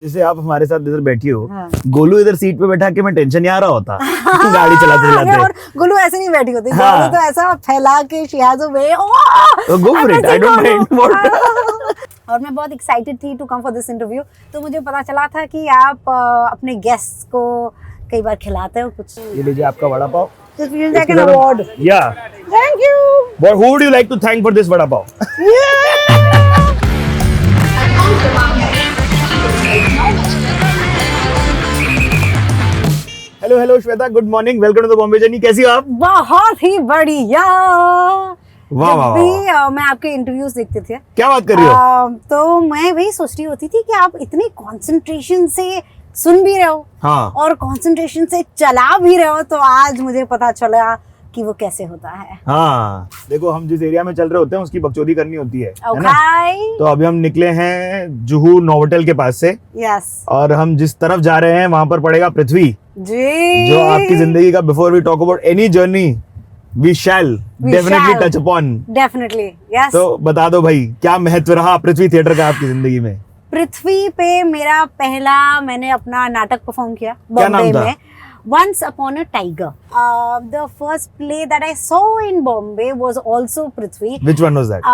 जैसे आप हमारे साथ इधर बैठी हो, हाँ। गोलू इधर सीट पे बैठा के मैं टेंशन नहीं आ रहा होता गाड़ी चलाते अरे चलाते। और गुल्लू ऐसे नहीं बैठी होती, हाँ। गुल्लू तो ऐसा फैला के she has a way, तो go for it, I don't mind और मैं बहुत एक्साइटेड थी to come for this interview. तो मुझे पता चला था कि आप अपने गेस्ट को कई बार खिलाते हो कुछ। ये लीजिए आपका vada pav. Just feel like an award. Yeah. Thank you. But who would you like to thank for this vada pav? Hello hello Shweta, good morning, welcome to the Bombay journey. कैसी हो आप? बहुत ही बढ़िया। वाह वाह जब भी मैं आपके इंटरव्यूज देखते थे, क्या बात कर रही हो? तो मैं वही सोच रही होती थी कि आप इतने कंसंट्रेशन से सुन भी रहे हो हाँ। और कंसंट्रेशन से चला भी रहे हो, तो आज मुझे पता चला कि वो कैसे होता है। हाँ, देखो हम जिस एरिया में चल रहे होते हैं उसकी बकचोदी करनी होती है ना? Okay. तो अभी हम निकले हैं जुहू नोवोटेल के पास से, Yes. और हम जिस तरफ जा रहे हैं वहां पर पड़ेगा पृथ्वी, जी। जो आपकी जिंदगी का, before we talk about any journey, we shall definitely touch upon. Definitely, yes. तो बता दो भाई, क्या महत्व रहा पृथ्वी थिएटर का आपकी जिंदगी में? पृथ्वी पे मेरा पहला, मैंने अपना नाटक परफॉर्म किया क्या नाम बॉम्बे था? में, Once Upon a Tiger. The first play that I saw in Bombay was also Prithvi. Which one was that?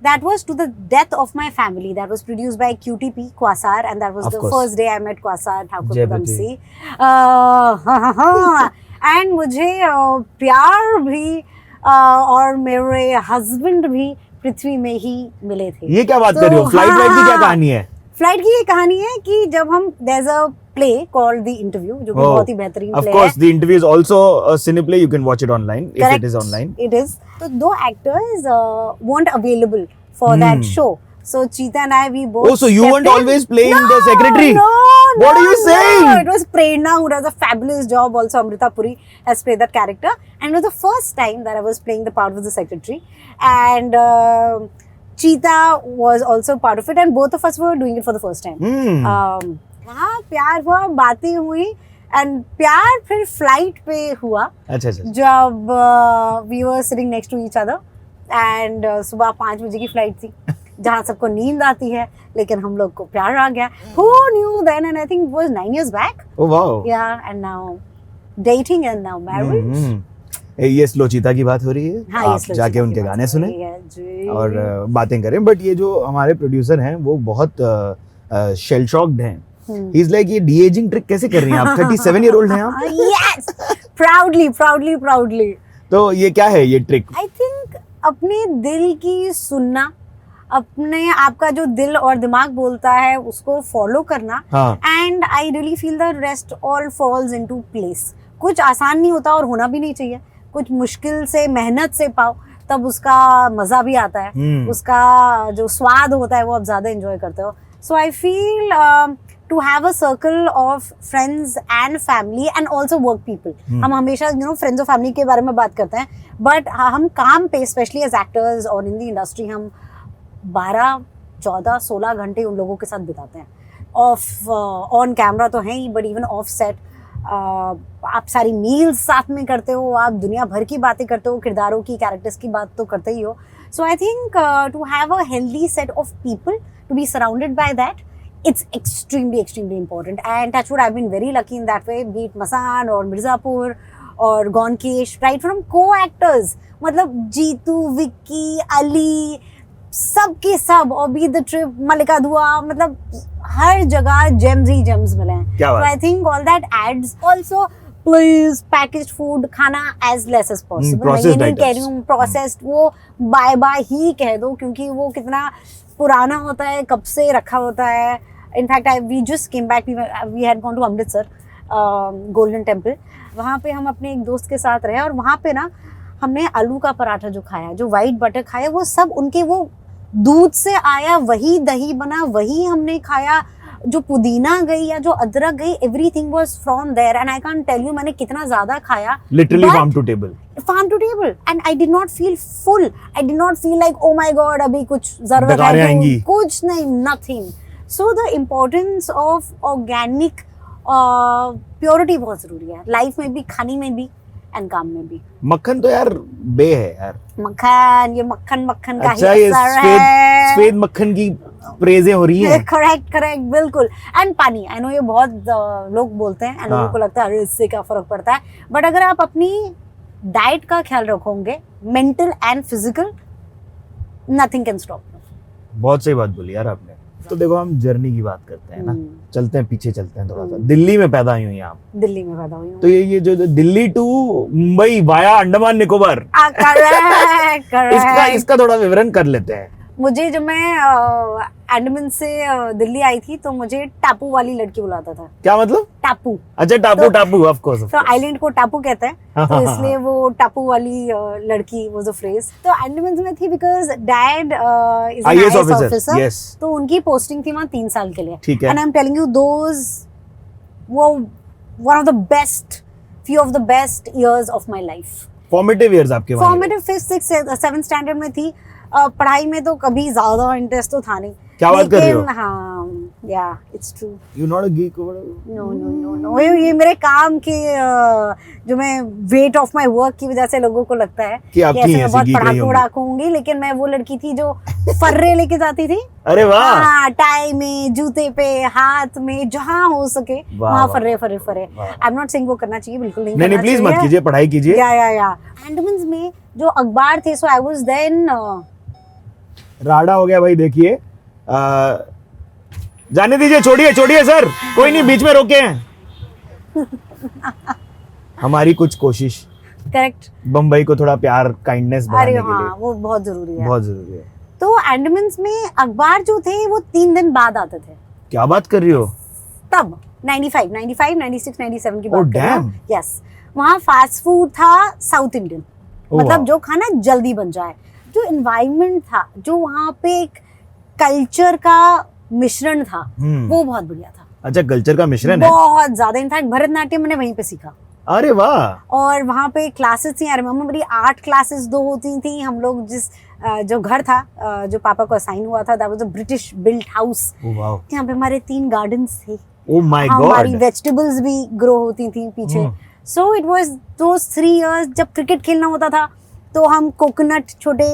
That was to the death of my family. That was produced by QTP Kwasar, and that was Of the course. first day I met Kwasar Thakur जय Kudamsi. And मुझे प्यार भी और मेरे husband भी पृथ्वी में ही मिले थे। ये क्या बात तो कर रही हो? फ्लाइट वाइट की क्या हाँ, कहानी है? फ्लाइट की ये कहानी है कि जब हम, there's a play called The Interview, जो कि बहुत ही बेहतरीन Of play course, है। the interview is also a cine play. You can watch it online if Correct. it is online. It is. So दो actors weren't available for that show. So Cheetah and I, we both. Oh, so you stepped weren't in. always playing the No, secretary? No, What no, are you saying? No. It was Prerna who does a fabulous job. Also, Amrita Puri has played that character, and it was the first time that I was playing the part of the secretary, and Cheetah was also part of it, and both of us were doing it for the first time. हाँ, प्यार हुआ, बातें हुई, and प्यार फिर flight पे हुआ अच्छा अच्छा। जब we were sitting next to each other, and सुबह 5 बजे की फ्लाइट थी जहाँ सबको नींद आती है, लेकिन हम लोग को प्यार आ गया। Who knew then? And I think it was 9 years back. Oh wow. Yeah, and now dating and now married. ये स्लो चीता की बात हो रही है। हाँ, ये आप slow जाके चीता उनके की गाने बात सुने हो रही है, जी। और बातें करें। बट ये जो हमारे प्रोड्यूसर हैं वो बहुत शेल शॉक्ड हैं। ही इज लाइक, ये डी एजिंग ट्रिक कैसे कर रही हैं आप? 37 ईयर ओल्ड हैं आप। Yes, proudly. तो ये क्या है ये ट्रिक? आई थिंक अपने दिल की सुनना, अपने आपका जो दिल और दिमाग बोलता है उसको फॉलो करना, and I really feel the rest all falls into place. कुछ आसान नहीं होता और होना भी नहीं चाहिए, कुछ मुश्किल से, मेहनत से पाओ, तब उसका मजा भी आता है, उसका जो स्वाद होता है वो आप ज्यादा एंजॉय करते हो। So I feel to have a circle of friends and family and also work people. हम हमेशा friends और family के बारे में बात करते हैं, but हम काम पे, especially as actors और in the industry, हम 12, 14, 16 घंटे उन लोगों के साथ बिताते हैं। ऑफ ऑन कैमरा तो हैं ही, बट इवन ऑफ सेट आप सारी मील्स साथ में करते हो, आप दुनिया भर की बातें करते हो, किरदारों की, कैरेक्टर्स की बात तो करते ही हो। So I think to have a healthy set of people, to be surrounded by that, it's extremely important, and touch wood, I've been very lucky in that way, be it Masan or Mirzapur or Gonkesh, right from co-actors, मतलब जीतू, विक्की, अली, सब के सब, और be the trip, मलिका दुआ, मतलब हर जगह James ही James मिले हैं। So I think all that adds. Also please packaged food खाना as less as possible। मैं ये नहीं कह रही हूँ processed, वो बाय ही कह दो, क्योंकि वो कितना पुराना होता है, कब से रखा होता है। In fact we just came back, we had gone to Amritsar golden temple. वहाँ पे हम अपने एक दोस्त के साथ रहे, और वहाँ पे ना हमने आलू का पराठा जो खाया, जो वाइट बटर खाया, वो सब उनके वो दूध से आया, वही दही बना, वही हमने खाया। जो पुदीना गई या जो अदरक गई, everything was from there, and I can't tell you मैंने कितना ज्यादा खाया। Literally farm to table, and I did not feel full, I did not feel like oh my God अभी कुछ जरूरत है, कुछ नहीं, nothing. So the importance of organic purity बहुत जरूरी है लाइफ में भी, खाने में भी एंड काम में भी। मक्खन तो यार बे है यार, मक्खन, ये मक्खन का अच्छा, ही ये असर है। सफेद मक्खन की प्रेजें हो रही हैं। करेक्ट करेक्ट बिल्कुल। एंड पानी, आई नो ये बहुत लोग बोलते हैं एंड लोगों को लगता है अरे इससे क्या फर्क पड़ता है, बट अगर आप अपनी डाइट का ख्याल रखोगे, mental and physical, nothing can stop. बहुत सही बात बोली यार आपने। तो देखो हम जर्नी की बात करते हैं ना, चलते हैं पीछे, चलते हैं थोड़ा सा। दिल्ली में पैदा हुई हैं आप? दिल्ली में पैदा हुई हूँ। तो ये जो Delhi to Mumbai via Andaman Nicobar, correct इसका थोड़ा विवरण कर लेते हैं। मुझे जब मैं अंडमान से दिल्ली आई थी तो मुझे टापू वाली लड़की बुलाता था। क्या मतलब? टापू। अच्छा टापू, टापू ऑफ कोर्स। तो आइलैंड को टापू कहते हैं, तो इसलिए वो टापू वाली लड़की वाज अ फ्रेज। तो अंडमान में थी because dad is an IAS officer. Yes. तो उनकी पोस्टिंग थी वहाँ 3 साल के लिए। ठीक है। And I am telling you those वो one of the best, few of the best years of my life। Formative years आपके वहाँ? Formative 5th 6th 7th standard में थी। पढ़ाई में तो कभी ज्यादा इंटरेस्ट तो था नहीं। क्या बात कर रही हो? हाँ, yeah it's true. You not a geek? No no no no, ये मेरे काम के जो मैं वेट ऑफ माय वर्क की वजह से लोगों को लगता है कि आप ऐसे मैं बहुत पढ़ाकू होंगी, लेकिन मैं वो लड़की थी जो फर्रे लेके जाती थी। अरे वाह। हाँ, टाई में, जूते पे, हाथ में, जहाँ हो सके वहाँ फर्रे फर्रे फर्रे। आई एम नॉट सेइंग वो करना चाहिए, बिल्कुल नहीं करना चाहिए। प्लीज मत कीजिए, पढ़ाई कीजिए। या अंडमान में जो अखबार थे, सो आई वाज देन राडा हो गया भाई। देखिए जाने दीजिए, छोड़िए छोड़िए सर, कोई नहीं, बीच में रोके हैं। हमारी कुछ कोशिश, करेक्ट, बम्बई को थोड़ा प्यार, काइंडनेस बढ़ाने के लिए। वो बहुत जरूरी है, बहुत जरूरी है। तो अंडमान में अखबार जो थे वो 3 दिन बाद आते थे। क्या बात कर रही हो? तब 95, 96, 97 की Oh, बात कर रही damn. हूँ। यस, वहाँ फास्ट फूड था साउथ इंडियन, मतलब जो खाना जल्दी बन जाए। जो एनवायरनमेंट था, जो वहाँ पे एक कल्चर का मिश्रण था, वो बहुत बढ़िया था। अच्छा, कल्चर का मिश्रण है? बहुत ज्यादा। इनफैक्ट भरतनाट्यम मैंने वहीं पे सीखा। अरे वाह। और वहाँ पे क्लासेस थी, आई रिमेम्बर मेरी 8 क्लासेस 2 होती थी। हम लोग जिस जो घर था जो पापा को असाइन हुआ था, that was a British built house. यहाँ पे हमारे 3 गार्डन्स थे। ओह माय गॉड। हमारी वेजिटेबल्स भी ग्रो होती थी पीछे। So it was those 3 years. जब क्रिकेट खेलना होता था तो हम कोकोनट,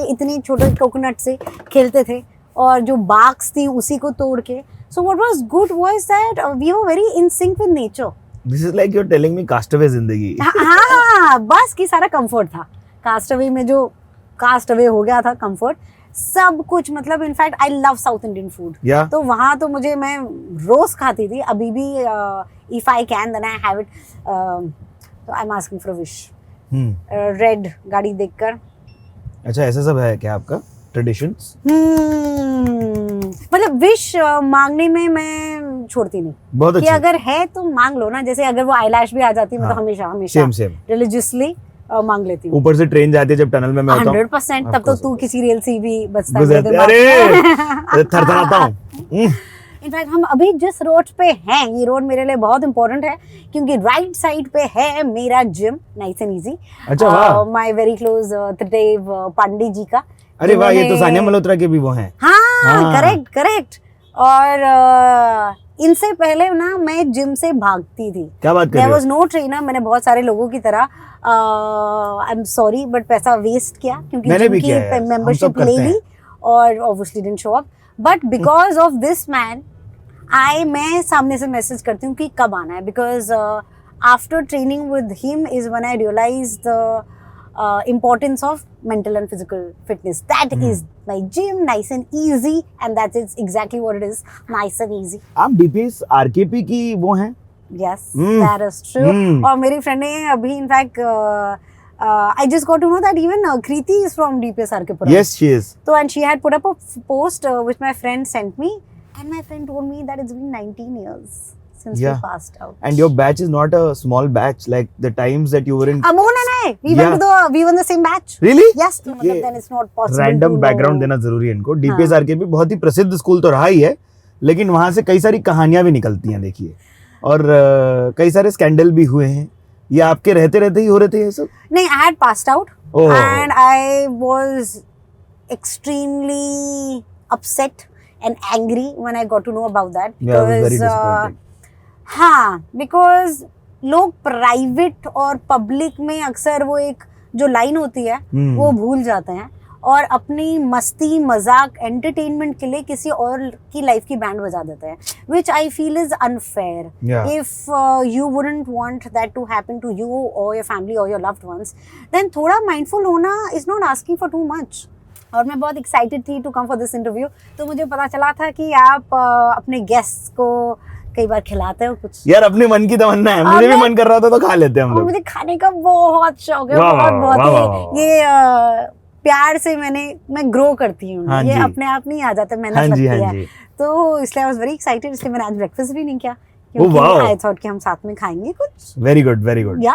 इतने छोटे कोकोनट से खेलते थे, और जो बाग्स थी उसी को तोड़ के। So what was good was that we were very in sync with nature. This is like you are telling me castaway जिंदगी। हाँ, बस की सारा कंफर्ट था। कास्टअवे में जो कास्टअवे हो गया था कंफर्ट, सब कुछ। मतलब in fact I love South Indian food. तो वहाँ तो मैं रोज खाती थी। अभी भी if I can then I have it. तो I am asking for a wish. Red गाड़ी देखकर। अच्छा, ऐसा सब है क्या आपका ट्रेडिशंस? मतलब विश मांगने में मैं छोड़ती नहीं। बहुत कि अगर है तो मांग लो ना। जैसे अगर वो आईलैश भी आ जाती है, मैं तो हमेशा सेम रिलीजियसली मांग लेती हूँ। ऊपर से ट्रेन जाती है जब टनल में मैं होता हूँ 100%। तब तो तू किसी रेल से भी बचता है। अरे थरथराता हूँ। इनफैक्ट हम अभी जिस रोड पे हैं, ये रोड मेरे लिए बहुत इंपॉर्टेंट है, क्योंकि राइट साइड पे है मेरा जिम, नाइस एंड इजी। अच्छा वाह। माय वेरी क्लोज त्रिदेव पांडे जी का। अरे वाह, ये तो सानिया मल्होत्रा के भी वो हैं। हाँ, करेक्ट। और इनसे पहले ना मैं जिम से भागती थी। क्या बात कर रही हो? There was no trainer। मैंने बहुत सारे लोगों की तरह आई एम सॉरी बट पैसा वेस्ट किया, क्योंकि जिम की मेंबरशिप ले ली और obviously didn't show up. But because of this man मैं सामने से मैसेज करती हूँ कि कब आना है, because after training with him is when I realise the importance of mental and physical fitness. That is my gym, nice and easy, and that is exactly what it is, nice and easy. आप DPS RKP की वो हैं? Yes, that is true. और मेरी friend ने अभी in fact I just got to know that even Kriti is from DPS RKP. Yes, she is. So and she had put up a post which my friend sent me, and my friend told me that it's been 19 years since we passed out. And your batch is not a small batch, like the times that you were in. Amon and I, we were in the same batch. Really? Yes. मतलब then it's not possible. Random background देना जरूरी है इनको। DPS RKP बहुत ही प्रसिद्ध school तो रहा ही है, लेकिन वहाँ से कई सारी कहानियां भी निकलती हैं, देखिए। और कई सारे स्कैंडल भी हुए हैं। ये आपके रहते ही हो रहे थे ये सब? नहीं, I had passed out and I was extremely upset and angry when I got to know about that. Yeah, it was very disappointing. हाँ, बिकॉज लोग प्राइवेट और पब्लिक में अक्सर वो एक जो लाइन होती है वो भूल जाते हैं, और अपनी मस्ती मजाक एंटरटेनमेंट के लिए किसी और की लाइफ की बैंड बजा देते हैं, which I feel is unfair. If you wouldn't want that to happen to you or your family or your loved ones, then थोड़ा माइंडफुल होना is not asking for too much. और मैं बहुत excited थी to come for this interview. तो मुझे पता चला था कि आप अपने गेस्ट्स को कई बार खिलाते हो कुछ. यार अपने मन की तमन्ना है, मुझे भी मन कर रहा था तो खा लेते हैं हम लोग. मुझे खाने का बहुत शौक है, बहुत ये प्यार से मैं ग्रो करती हूँ. हाँ ये अपने आप नहीं आ जाता, मेहनत लगती है. तो इसलिए आई वाज वेरी एक्साइटेड. इसलिए मैंने आज ब्रेकफास्ट भी नहीं किया, क्योंकि आई थॉट कि हम साथ में खाएंगे कुछ. Very good, very good,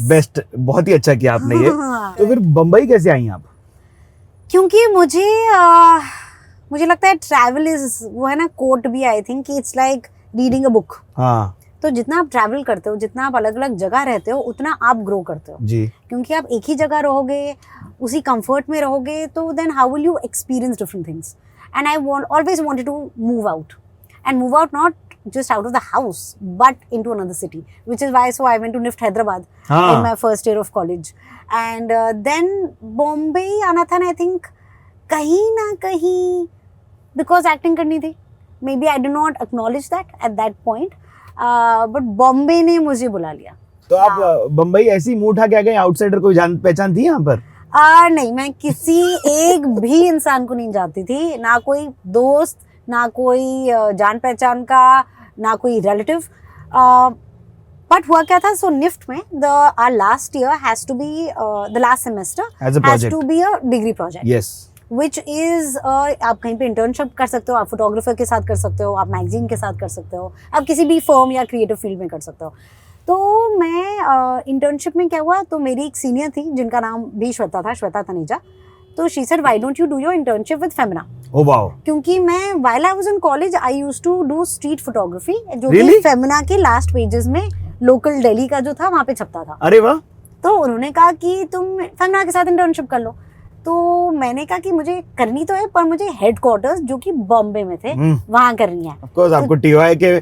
best. बहुत ही अच्छा किया आपने ये. तो फिर बम्बई कैसे आई आप? क्योंकि मुझे लगता है ट्रैवल इज, वो है ना कोट भी, I think it's like reading a book. हाँ. तो जितना आप ट्रैवल करते हो, जितना आप अलग अलग जगह रहते हो, उतना आप ग्रो करते हो जी. क्योंकि आप एक ही जगह रहोगे, उसी कंफर्ट में रहोगे, तो then how will you experience different things. And I always wanted to move out, and move out not just out of the house but into another city, which is why I went to NIFT Hyderabad in my first year of college. And then Bombay आना था, and I think कहीं ना कहीं because acting करनी थी, maybe I do not acknowledge that at that point, but Bombay ने मुझे बुला लिया. तो आप बम्बई ऐसी मुंह उठा के आ गए? आउटसाइडर कोई जान पहचान थी यहाँ पर? नहीं, मैं किसी एक भी इंसान को नहीं जानती थी, ना कोई दोस्त, ना कोई जान पहचान का, ना कोई रिलेटिव. बट हुआ क्या था, सो निफ्ट में our last year has to be the last semester has to be a degree project. Yes. Which is आप कहीं पे इंटर्नशिप कर सकते हो, आप फोटोग्राफर के साथ कर सकते हो, आप मैगजीन के साथ कर सकते हो, आप किसी भी फर्म या क्रिएटिव फील्ड में कर सकते हो. तो मैं इंटर्नशिप में क्या हुआ, तो मेरी एक सीनियर थी जिनका नाम भी श्वेता था, श्वेता तनेजा. तो she said why don't you do your internship with Femina. Oh wow. क्योंकि मैं while I was in college I used to do street photography, जो कि फेमिना के लास्ट पेजेस में लोकल दिल्ली का जो था वहां पे छपता था. अरे वाह. तो उन्होंने कहा कि तुम फेमिना के साथ इंटर्नशिप कर लो. तो मैंने कहा कि मुझे करनी तो है, पर मुझे हेडक्वार्टर्स जो कि बॉम्बे में थे वहां करनी है. ऑफ कोर्स आपको टीवाई के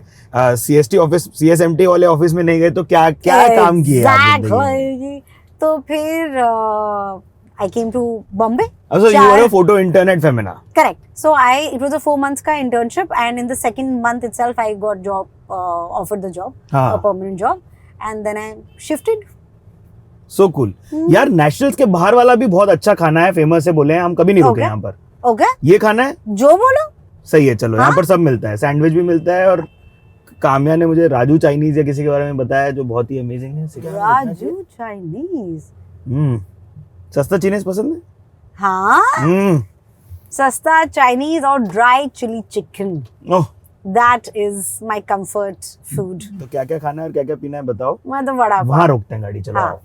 सीएसटी ऑफिस, सीएसएमटी वाले ऑफिस में नहीं गए तो क्या काम किया आपने? तो फिर I came to Bombay. So you were a photo intern at Femina. Correct. So it was a 4 months का internship, and in the second month itself I got offered the job, a permanent job, and then I shifted. So cool. यार nationals के बाहर वाला भी बहुत अच्छा खाना है, फेमस है, बोले हैं हम, कभी नहीं रुके यहाँ पर. Okay. ये खाना है जो बोलो सही है. चलो यहाँ पर सब मिलता है, सैंडविच भी मिलता है, और काम्या ने मुझे राजू चाइनीज या किसी के बारे में बताया जो बहुत ही अमेजिंग है. राजू चाइनीज. सस्ता चाइनीज पसंद है? हाँ. सस्ता चाइनीज और dry chilli chicken, that is my comfort food. तो क्या क्या खाना है और क्या क्या पीना है बताओ. मैं तो वड़ा पाव. वहाँ रोकते हैं गाड़ी, चलो. हाँ.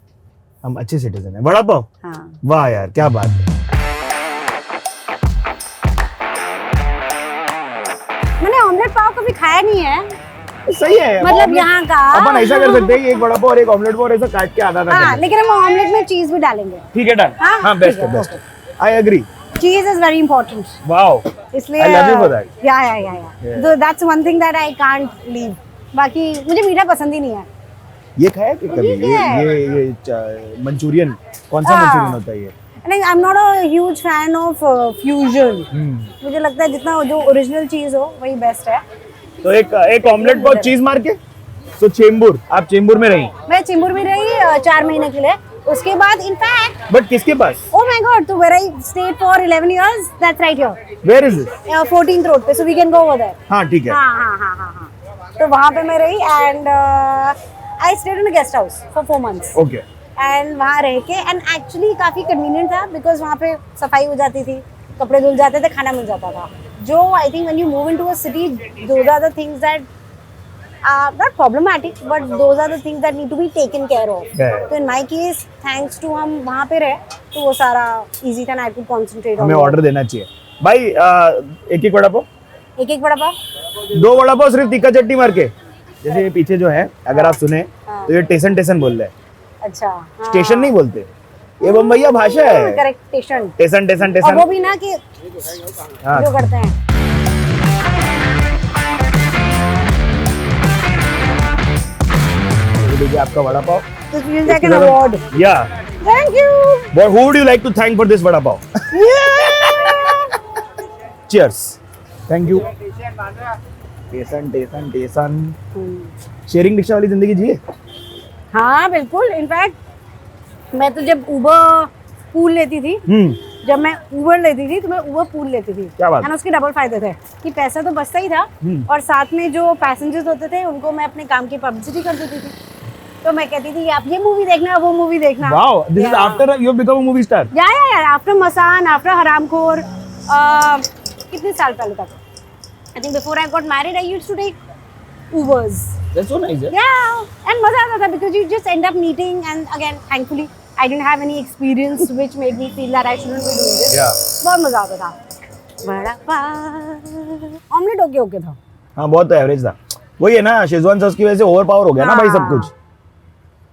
हम अच्छे सिटीजन हैं. वड़ा पाव. हाँ. वाह यार क्या बात है. मैंने ऑमलेट पाव कभी खाया नहीं है. सही है, मतलब यहाँ का अपन ऐसा कर सकते हैं, एक वड़ा पाव और एक ऑमलेट पाव ऐसा काट के आधा हाँ, लेकिन हम ऑमलेट में चीज भी डालेंगे. ठीक है, डन. हाँ, बेस्ट है, best. I agree. Cheese is very important. Wow. इसलिए I love you for that. Yeah तो that's one thing that I can't leave. बाकी मुझे मीठा पसंद ही नहीं है. ये खाया कि कभी ये मंचूरियन? कौन सा मंचूरियन होता है ये? नहीं, I am not a huge fan of fusion. मुझे लगता है जितना जो ओरिजिनल चीज हो वही बेस्ट है. तो एक ऑमलेट पाव चीज मार के. तो चेंबूर, आप चेंबूर में रही? मैं चेंबूर में रही 4 महीने के लिए. उसके बाद इनफैक्ट. बट किसके पास? ओह माय गॉड, तो where I stayed for 11 years. That's right here. Where is it? 14th road पे, so we can go over there. हां ठीक है. हाँ. तो वहां पे मैं रही, and I stayed in a guest house for 4 months. Okay. And वहां रह के, एंड एक्चुअली काफी कन्वीनियंट था बिकॉज वहां पे सफाई हो जाती थी, कपड़े धुल जाते थे, खाना मिल जाता था. जो I think when you move into a city, those are the things that are not problematic, but those are the things that need to be taken care of. So in my case, thanks to हम वहाँ पे रहे, तो वो सारा easy था, and I could concentrate on. हमें order देना चाहिए भाई. एक वड़ा पाव. एक वड़ा पाव. 2 वड़ा पाव सिर्फ तीखा चटनी मार के. जैसे ये पीछे जो है, अगर आप सुने तो ये टेसन बोल रहे हैं. अच्छा. स्टेशन नहीं बोलते, ये बम्बईया भाषा है. करेक्ट. टेसन. और वो भी ना कि जो करते हैं. लीजिए आपका vada pav. This feels like an award. Yeah. Thank you. But who would you like to thank for this vada pav? Cheers. Thank you. Station. Sharing rickshaw वाली जिंदगी जिए. हाँ बिल्कुल. इनफैक्ट मैं तो जब उबर पूल लेती थी, जब मैं उबर लेती थी तो मैं उबर पूल लेती थी. क्या बात. और उसके डबल फायदे थे कि पैसा तो बचता ही था और साथ में जो पैसेंजर्स होते थे उनको मैं अपने काम की पब्लिसिटी कर देती थी. तो मैं कहती थी आप ये मूवी देखना, वो मूवी देखना. Wow, this is after you have become a movie star. या आफ्टर मसान, आफ्टर हरामखोर. कितने साल पहले तक. I think before I got married I used to take Ubers. That's so nice. Yeah, and मजा आता था because you just end up meeting and again thankfully I didn't have any experience which made me feel that I shouldn't be doing this. Yeah. बहुत मजा आता था. बड़ा पाव. Omelette okay था. हाँ बहुत एवरेज था. वही है ना शेजवान सॉस की वजह से ओवर पावर हो गया ना भाई सब कुछ.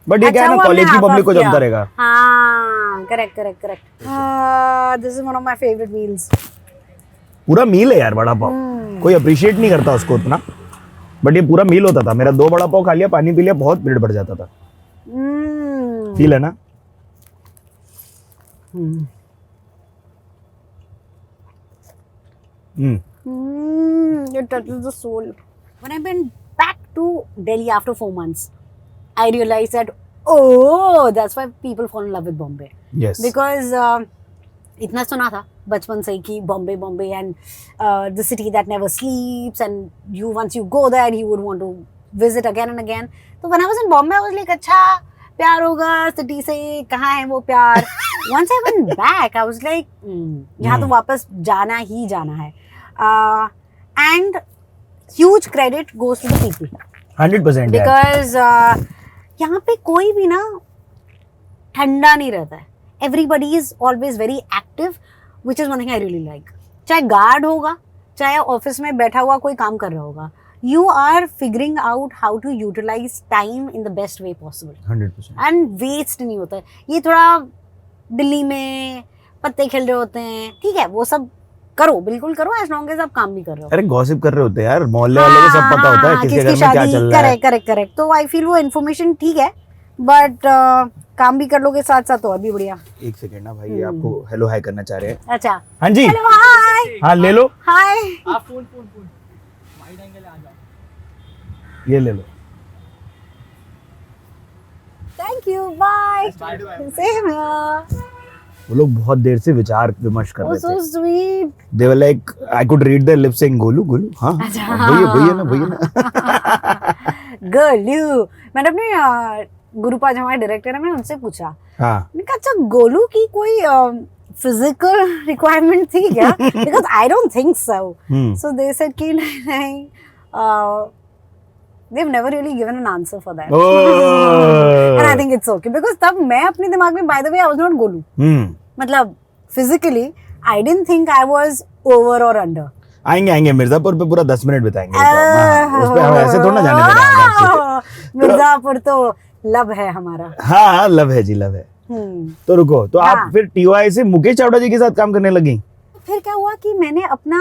बट ये क्या है ना कॉलेज की पब्लिक को जमता रहेगा. हाँ correct. This is one of my favourite meals. पूरा मील है यार वड़ा पाव. कोई अप्रिशिएट नहीं करता उसको उतना. बट ये पूरा मील होता था. मेरा 2 वड़ा पाव खा लिया, पानी पी लिया, बहुत पेट भर जाता था. फील है ना. It touches the soul. When I went back to Delhi after 4 months, I realized that that's why people fall in love with Bombay. Yes. Because इतना सुना था बचपन से कि Bombay and the city that never sleeps and you once you go there you would want to visit again and again. So when I was in Bombay I was like अच्छा प्यार होगा city से, कहाँ है वो प्यार. Once I went back I was like यहाँ तो वापस जाना ही जाना है. And huge credit goes to the people. 100%. Because यहाँ पे कोई भी ना ठंडा नहीं रहता है. Everybody is always very active, which is one thing I really like. चाहे गार्ड होगा, चाहे ऑफिस में बैठा हुआ कोई काम कर रहा होगा, you are figuring out how to utilize time in the best way possible. 100%. And waste नहीं होता है. ये थोड़ा दिल्ली में पत्ते खेल रहे होते हैं, ठीक है वो सब करो, बिल्कुल करो as long as आप काम भी कर रहे हो. अरे गॉसिप कर रहे होते हैं यार, मोहल्ले वालों को सब पता होता है किसके घर में क्या चल रहा है. करेक्ट. तो आई फील वो इन्फॉर्मेशन ठीक है बट काम भी कर लोगे साथ साथ तो और भी बढ़िया. एक सेकंड ना भाई, आपको हेलो हाय करना चाह रहे हैं. अच्छा हाँ जी. Hello hi. हाँ ले लो. हाय. आप फोन वाइड एंगल आ जाओ. ये ले लो. Thank you. Bye. Same here. वो लोग बहुत देर से विचार विमर्श कर रहे सो थे. Sweet. They were like, I could read their lips saying Golu Golu. हाँ वही है ना. गोलू. मैंने अपने गुरुपाज हमारे डायरेक्टर है, मैंने उनसे पूछा. हाँ. मैंने कहा अच्छा गोलू की कोई फिजिकल रिक्वायरमेंट थी क्या? Because I don't think so. So they said कि नहीं. They've never really given an answer for that. Oh. And I think it's okay because तब मैं अपने दिमाग में by the way I was not Golu. मतलब physically I didn't think I was over or under. आएंगे मिर्जापुर पे पूरा 10 मिनट बिताएंगे. उस पे हम ऐसे थोड़ा जाने देना. मिर्जापुर तो लव है हमारा. हाँ लव है जी, लव है. तो रुको, तो आप फिर TOI से मुकेश चावड़ा जी के साथ काम करने लगी. फिर क्या हुआ कि मैंने अपना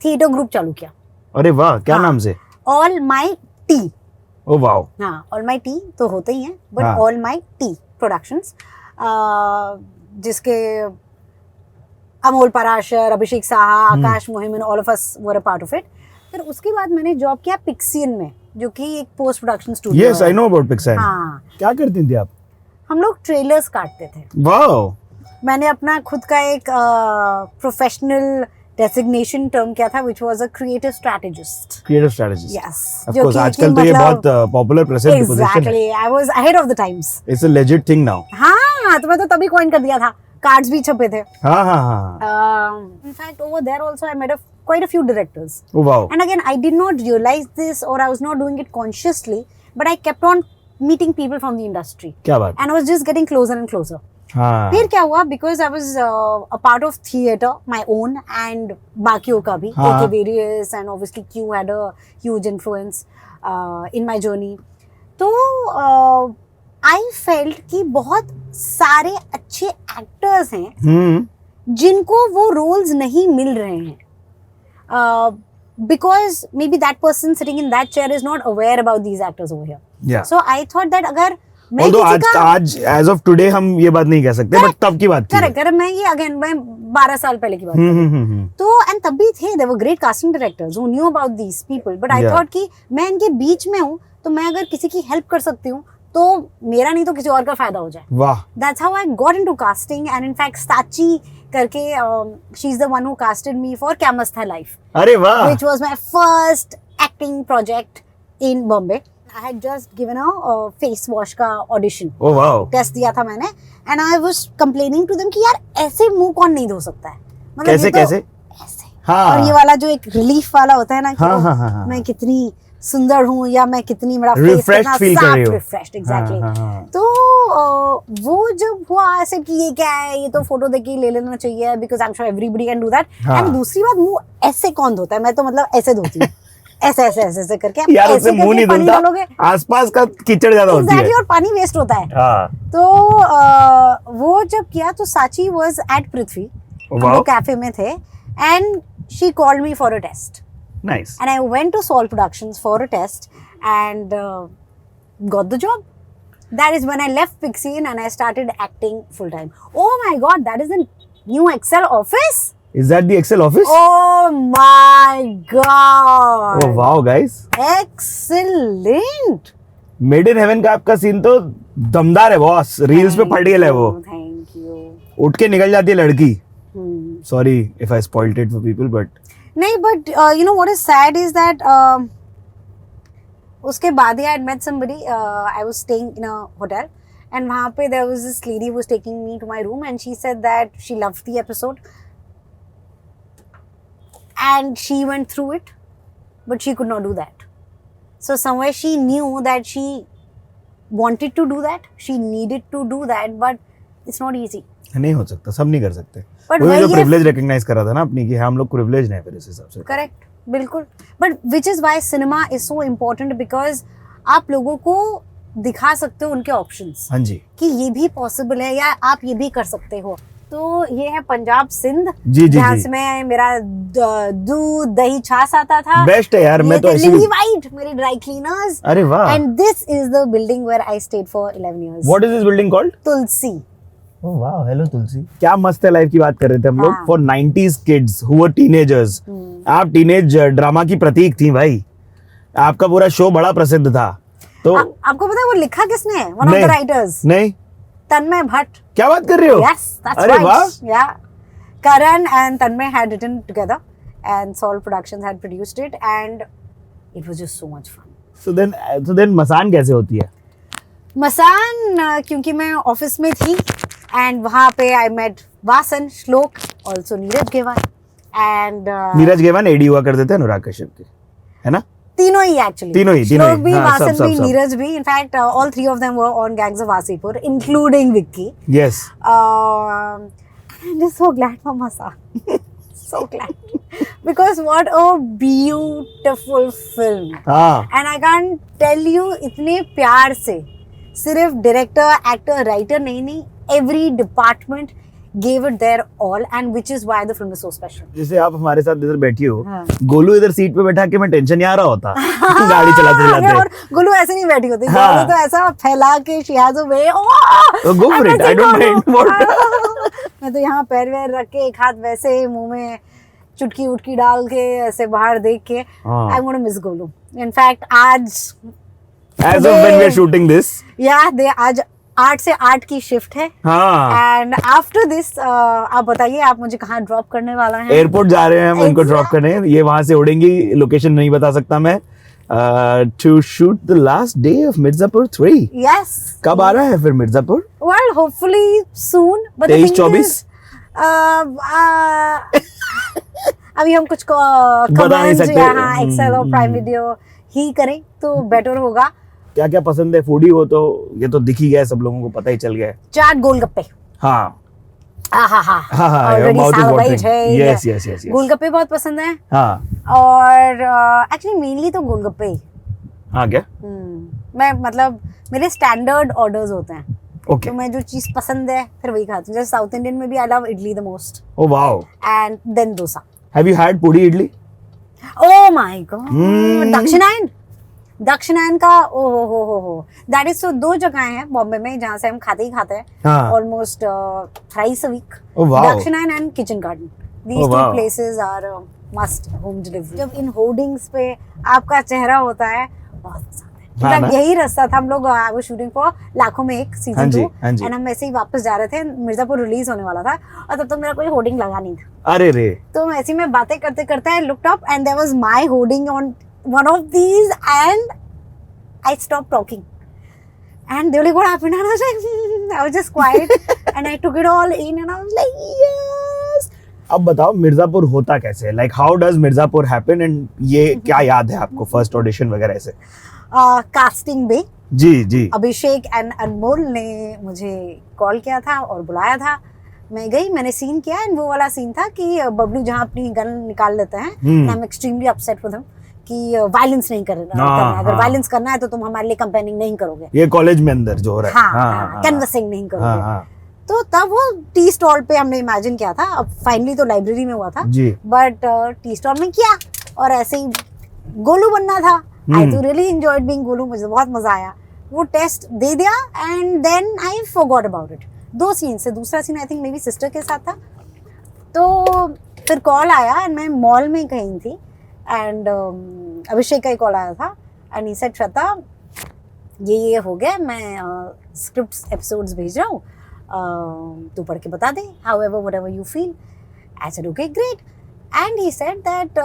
थिएटर ग्रुप चालू किया. अरे वाह, क्या नाम से? All My T. Oh wow. हाँ ऑल माई टी तो होते ही हैं but All My T productions जिसके Amol Parashar, Abhishek Saha, Akash Mohiman, all of us were a part of it. फिर उसके बाद मैंने जॉब किया पिक्सियन में जो कि एक post production studio. Yes I know about Pixion. हाँ. क्या करती थी आप? हम लोग ट्रेलर्स काटते थे. वाओ. मैंने अपना खुद का एक प्रोफेशनल डेजिग्नेशन टर्म किया था which was a creative strategist. Creative strategist. Yes. Of course, आजकल तो ये बहुत popular प्रसिद्ध position है. Exactly. I was ahead of the times. It's a legit thing now. हाँ, तो मैं तो तभी coin कर दिया था. Cards भी छपे थे. हाँ. In fact, over there also I met quite a few directors. Oh wow. And again, I did not realize this or I was not doing it consciously, but I kept on meeting people from the industry. क्या बात? And I was just getting closer and closer. हाँ. फिर क्या हुआ because I was a part of theatre my own and बाकियों का भी AK Various and obviously Q had a huge influence in my journey. तो I felt कि बहुत सारे अच्छे actors हैं जिनको वो roles नहीं मिल रहे हैं. because maybe that person sitting in that chair is not aware about these actors over here. Yeah. So I thought that अगर मैं Although किसी आज as of today हम ये बात नहीं कह सकते, but तब की बात थी। करेक्ट मैं ये अगेन मैं 12 साल पहले की बात कर रही हूँ। तो एंड तब भी थे, there were great casting directors who knew about these people, but I Yeah. thought कि मैं इनके बीच में हूँ, तो मैं अगर किसी की हेल्प कर सकती हूँ तो मेरा नहीं तो किसी और का फायदा हो जाए। वाह। That's how I got into casting, and in fact Sachi करके she's the one who casted me for क्या मस्त है life, अरे वाह। which was my first acting project in Bombay. I had just given a face wash का audition. Oh wow. Test दिया था मैंने, and I was complaining to them कि यार ऐसे मुंह कौन नहीं धो सकता है, मतलब कैसे ये तो कैसे? ऐसे। हाँ। और ये वाला जो एक रिलीफ वाला होता है ना कि हाँ, ओ, हाँ, हाँ, हाँ। मैं कितनी सुंदर हूँ या मैं कितनी मेरा फेस Refreshed कितना feel कर रही साफ, हो। Refreshed exactly. हाँ, हाँ, हाँ। तो वो जब हुआ ऐसे कि ये क्या है, ये तो फोटो देख के ले लेना चाहिए because I am sure everybody can do that. हाँ। एंड दूसरी बात, मुंह ऐसे कौन धोता है, मैं तो मतलब ऐसे धोती हूँ ऐसे ऐसे ऐसे ऐसे करके। आप यार ऐसे उससे मुंह करके नहीं पानी धुलता, डालोगे, आसपास का कीचड़ ज्यादा होती है। एग्जैक्टली, और पानी वेस्ट होता है। हाँ। तो वो जब किया तो Sachi was at Prithvi, Wow. वो कैफे में थे, and she called me for a test, Nice. And I went to Sol productions for a test and got the job. That is when I left Pixine and I started acting full time. Oh my God, that is the new Excel office. Is that the Excel office? Oh my God. Oh wow guys. Excellent. Made in heaven का आपका scene तो दमदार है boss, reels पे पड़ गया है वो। Thank you. उठ के निकल जाती है लड़की। Hmm. Sorry if I spoiled it for people, but नहीं, but you know what is sad is that उसके बाद ही I had met somebody. I was staying in a hotel, and वहाँ पे there was this lady who was taking me to my room, and she said that she loved the episode, and she went through it, but she could not do that. So somewhere she knew that she wanted to do that, she needed to do that, but it's not easy. नहीं हो सकता, सब नहीं कर सकते। But वो जो वही है- प्रिविलेज रिकॉग्नाइज कर रहा था ना अपनी कि हम लोग प्रिविलेज हैं फिर इस हिसाब से। करेक्ट, बिल्कुल। But which is why cinema is so important, because आप लोगों को दिखा सकते हो उनके ऑप्शंस हाँ जी कि ये भी पॉसिबल है या आप ये भी कर सकते हो। तो ये है पंजाब सिंध, जी, जी, जहाँ जी। से मैं मेरा दूध दही छाछ आता था। बेस्ट है यार, मैं तो ऐसी लिली वाइट मेरी ड्राई क्लीनर्स, अरे वाह। And this is the building where I stayed for 11 years. What is this building called? Tulsi. Oh वाह, हेलो तुलसी। क्या मस्त है लाइफ की बात कर रहे थे हम लोग। हाँ। For 90s kids who were teenagers, आप टीनेज ड्रामा की प्रतीक थी भाई। आपका पूरा शो बड़ा प्रसिद्ध था। तो आपको पता है वो लिखा किसने है? वन ऑफ नहीं। द राइटर्स, नहीं, तन्मय भट्ट। क्या बात कर रहे हो? Yes, that's अरे right. वाह। Yeah. Karan and Tanmay had written together, and Sol Productions had produced it, and it was just so much fun. So then मसान कैसे होती है? मसान क्योंकि मैं ऑफिस में थी, एंड वहाँ पे आई met Vasan, Shlok, also Neeraj Ghaywan, and Neeraj Ghaywan AD हुआ करते थे अनुराग कश्यप के, है ना? तीनों ही एक्चुअली, तीनों ही, श्लोक भी, हाँ, सब, वासन सब, भी, सब। नीरज भी। In fact all three of them were on gangs of Wasseypur, including Vicky. Yes. I'm just so glad for Masa. So glad. Because what a beautiful film. हाँ। And I can't tell you, इतने प्यार से सिर्फ डायरेक्टर, एक्टर, राइटर नहीं, every department gave it their all, and which is why the film is so special. जैसे आप हमारे साथ इधर बैठी हो, हाँ। गोलू इधर सीट पे बैठा के मैं टेंशन नहीं आ रहा होता गाड़ी चलाते अरे, चलाते। और गुल्लू ऐसे नहीं बैठी होती, हाँ। गुल्लू तो ऐसा फैला के she has a way, Oh, go for it. I don't mind what- मैं तो यहाँ पैर वैर रख के एक हाथ वैसे मुंह में चुटकी उटकी डाल के ऐसे बाहर देख के, हाँ। I gonna miss Golu. In fact आज As of when we are shooting this, आज 8 से 8 की शिफ्ट है, हाँ, एंड आफ्टर दिस आप बताइए आप मुझे कहाँ ड्रॉप करने वाला है? एयरपोर्ट जा रहे हैं हम उनको ड्रॉप Exactly. करने। ये वहां से उड़ेंगी, लोकेशन नहीं बता सकता मैं। To shoot the last day of Mirzapur 3। Yes, कब आ रहा है फिर Mirzapur? Well hopefully soon, but 23-24? अभी हम कुछ बता नहीं सकते। यहाँ एक्सेल और प्राइम वीडियो ही करें तो बेटर होगा। क्या क्या पसंद है? फूडी हो तो ये तो दिख ही गया है, सब लोगों को पता ही चल गया है। चाट गोलगप्पे, हाँ हाँ, हाँ, Already mouth is salivate watering. है। Yes, yes, yes, yes. गोलगप्पे बहुत पसंद है, हाँ और एक्चुअली मेनली तो गोलगप्पे ही। हाँ, क्या? मैं मतलब मेरे स्टैंडर्ड ऑर्डर्स होते हैं, ओके। तो मैं जो चीज पसंद है फिर वही खाती हूँ। जैसे साउथ इंडियन में भी I love idli the most, oh wow. And then dosa. Have you had puri idli? Oh my God. Hmm. दक्षिणायन का हो दैट इज, तो 2 जगह हैं बॉम्बे में जहाँ से हम खाते हैं हाँ। Almost thrice a week. Oh, wow. Dakshinayan and kitchen garden, these Oh, too wow. Places are must home delivery. जब इन होर्डिंग्स पे आपका चेहरा होता है बहुत मजा आता है. हाँ मतलब ना? यही रास्ता था. हम लोग वो शूटिंग फॉर लाखों में एक हाँ सीजन जी, 2 हाँ जी. एंड हम ऐसे ही वापस जा रहे थे. मिर्जापुर रिलीज होने वाला था और तब तक मेरा कोई होर्डिंग लगा नहीं था. अरे रे. तो ऐसे ही मैं बातें करते करते I looked up and there was my hoarding on one of these and I stop talking and they were like, what happened? And I was like, I was just quiet and I took it all in and I was like, yes. अब बताओ मिर्जापुर होता कैसे, like how does Mirzapur happen and ये क्या याद है आपको first audition वगैरह ऐसे? कास्टिंग में जी. अभिषेक एंड अनमोल ने मुझे कॉल किया था और बुलाया था. मैं गई, मैंने सीन किया एंड वो वाला सीन था कि बबलू जहाँ अपनी गन निकाल लेते हैं. I am extremely upset with him कि वायलेंस नहीं करना. अगर वायलेंस करना है तो तुम हमारे लिए कंपेनिंग नहीं करोगे. ये कॉलेज में अंदर जो हो रहा है. हाँ, कैनवसिंग नहीं करोगे. हाँ. तो तब वो टी स्टॉल पे हमने इमेजिन किया था. अब फाइनली तो लाइब्रेरी में हुआ था जी. बट टी स्टॉल में किया और ऐसे ही गोलू बनना था. आई तो रियली एंजॉयड बीइंग गोलू. मुझे बहुत मजा आया. वो टेस्ट दे दिया and then I forgot about it. 2 scene से दूसरा सीन आई थिंक मेरी सिस्टर के साथ था. तो फिर कॉल आया एंड मैं मॉल में कहीं थी एंड अभिषेक का ही कॉल आया था एंड ही सेड श्वेता ये हो गया, मैं स्क्रिप्ट एपिसोड्स भेज रहा हूँ, तू पढ़ के बता दे, however whatever you feel. I said okay great and he said that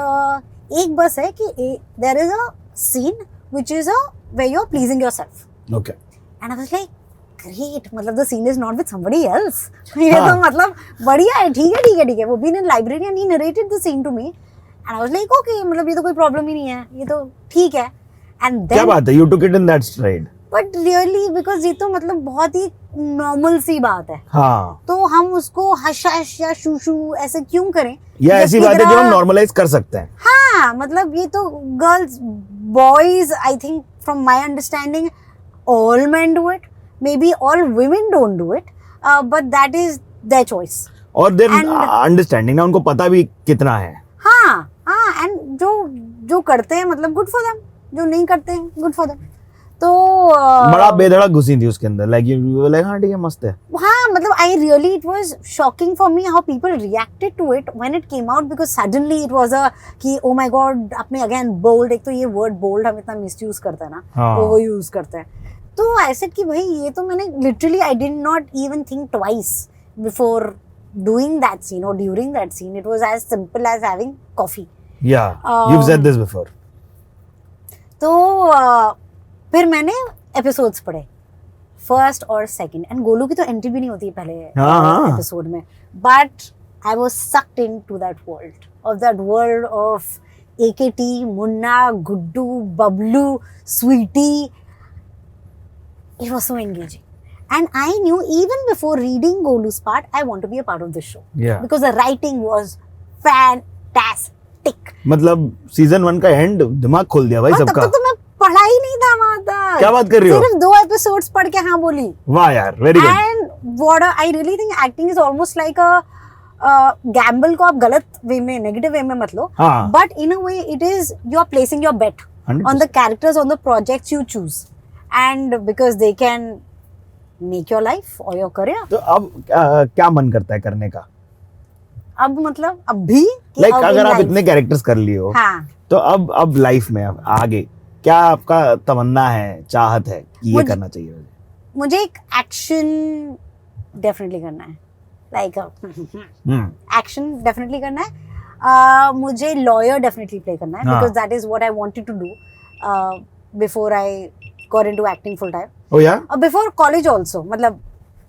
एक बस है कि there is a scene which is where you're pleasing yourself. Okay. And I was like great, मतलब the scene is not with somebody else. ये तो मतलब बढ़िया है. ठीक है. वो भी ने library and he narrated the scene to me and I was like okay, मतलब ये तो कोई प्रॉब्लम ही नहीं है, ये तो ठीक है. And then क्या बात है, you took it in that stride. But really because ये तो मतलब बहुत ही नॉर्मल सी बात है. हाँ. तो हम उसको हश या शू ऐसे क्यों करें? या ऐसी बात है जो हम नॉर्मलाइज कर सकते हैं. हाँ, मतलब ये तो girls boys I think from my understanding all main do it, may be all women don't do it, but that is their choice. और देयर अंडरस्टैंडिंग ना, उनको पता भी कितना है. हाँ, एंड जो करते हैं मतलब गुड फॉर देम, जो नहीं करते हैं गुड फॉर देम. तो बड़ा बेधड़क घुसी थी उसके अंदर, लाइक यू लाइक हाँ ठीक है मस्त है. हाँ, मतलब I really it was shocking for me how people reacted to it when it came out because suddenly it was कि ओ माय गॉड. आपने अगेन बोल्ड, एक तो ये वर्ड बोल्ड हम इतना मिसयूज करते हैं ना, ओवर यूज करते हैं. तो आई सेड कि भाई ये तो मैंने literally I did not even think twice before doing that scene और during that scene. It was as simple as having coffee. Yeah you have said this before. तो फिर मैंने एपिसोड्स पढ़े फर्स्ट और सेकंड एंड गोलू की तो entry भी नहीं होती पहले एपिसोड में, but I was sucked into that world of AKT, Munna, Guddu, Bablu, Sweety. It was so engaging and I knew even before reading Golu's part I want to be a part of this show. Yeah. because the writing was fantastic. मतलब season 1 का and दिमाग खोल दिया भाई और सबका. तब तक तो मैं पढ़ा ही नहीं था वहां तक. क्या बात कर रही हो? सिर्फ 2 एपिसोड्स पढ़ के हाँ बोली. वाह यार, very good. And what I really think acting is almost like a gamble को आप गलत वे में, नेगेटिव वे में मत लो, हाँ. But in a way it is you are placing your bet 100%. On the characters, on the projects you choose and because they can make your life or your career. तो अब क्या मन करता है करने का? अब मतलब अब भी लाइक अगर आप इतने कैरेक्टर्स कर लिए हो, हाँ, तो अब लाइफ में अब आगे क्या आपका तमन्ना है, चाहत है कि ये करना चाहिए? मुझे एक एक्शन डेफिनेटली करना है. लाइक एक्शन डेफिनेटली करना है. मुझे लॉयर डेफिनेटली प्ले करना है because that is what I wanted to do before I got into acting full time. Oh yeah, before college also, मतलब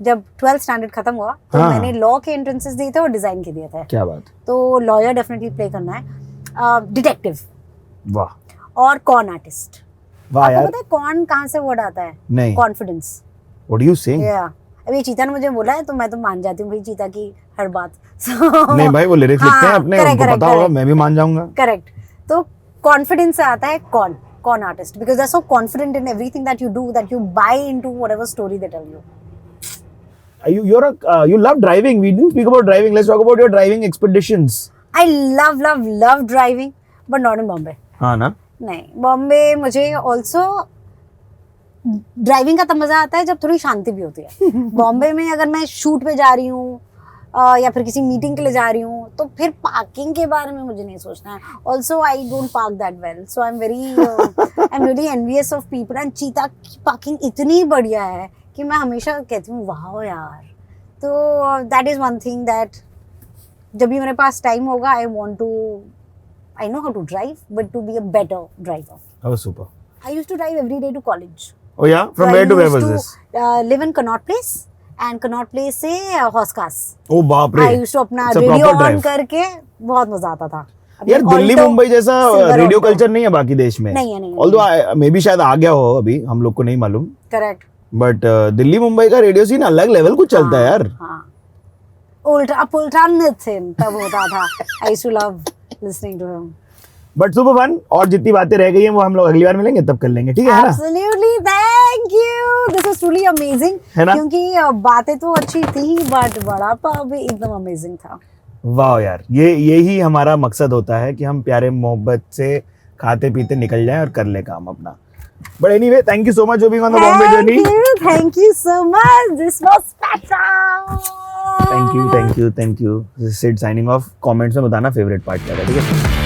जब 12th स्टैंडर्ड खत्म हुआ तो मैंने लॉ के एंट्रेंसेस दिए थे और डिजाइन के दिए थे. क्या बात. तो लॉयर डेफिनेटली प्ले करना है. डिटेक्टिव वाह. और कॉन आर्टिस्ट. वाह यार. पता है कॉन कहाँ से वर्ड आता है? नहीं. Confidence. What are you saying? Yeah अभी चीता ने मुझे बोला है तो मैं तो मान जाती हूँ भाई चीता की हर बात. नहीं भाई, वो लिरिक्स लिखते हैं अपने, उनको पता होगा, मैं भी मान जाऊंगा. करेक्ट. तो कॉन्फिडेंस से आता है con artist because they are so confident in everything that you do that you buy into whatever story they tell you. You love driving. We didn't speak about driving. Let's talk about your driving expeditions. I love driving. But not in Bombay. हाँ ना, नहीं, बॉम्बे मुझे also driving का तब मजा आता है जब थोड़ी शांति भी होती है। बॉम्बे में अगर मैं शूट पे जा रही हूँ या फिर किसी मीटिंग के लिए जा रही हूँ तो फिर पार्किंग के बारे में मुझे नहीं सोचना है। Also I don't park that well, so I am really envious of people. And चीता की पार्किंग इतनी बढ़िया है कि मैं हमेशा कहती हूँ वाह यार। तो that is one thing that जब भी मेरे पास टाइम होगा आई know how to drive, but to be a better driver. oh super. I used to drive every day to college. Oh yeah, from So where I to where used was to, this? Live in Connaught Place, and Connaught Place से Hoskas. Oh बाप रे, I used to अपना It's a radio proper on drive. करके बहुत मजा आता था। अपने यार दिल्ली Alto, मुंबई जैसा Silver रेडियो Alto. कल्चर नहीं है बाकी देश में। नहीं है, नहीं है, ऑल्दो मे बी शायद आ गया हो, अभी हम लोग को नहीं मालूम, Correct. बट दिल्ली मुंबई का रेडियो सीन अलग लेवल कुछ चलता है यार। हाँ। उल्टा नितिन तब होता था। I used to love listening to him. But super fun, और जितनी बातें रह गई हैं वो हम लोग अगली बार मिलेंगे तब कर लेंगे, ठीक है ना? Absolutely, thank you. This was truly amazing. है ना? क्योंकि बातें तो अच्छी थी बट बड़ा पाव भी एकदम अमेजिंग था। वाह यार, यही हमारा मकसद होता है कि हम प्यारे मोहब्बत से खाते पीते निकल जाएं और कर ले काम अपना। But anyway, thank you so much for being on the Bombay journey. Thank you so much. This was special. Thank you. Sid signing off. Comments में बताना फेवरेट पार्ट क्या था, ठीक है?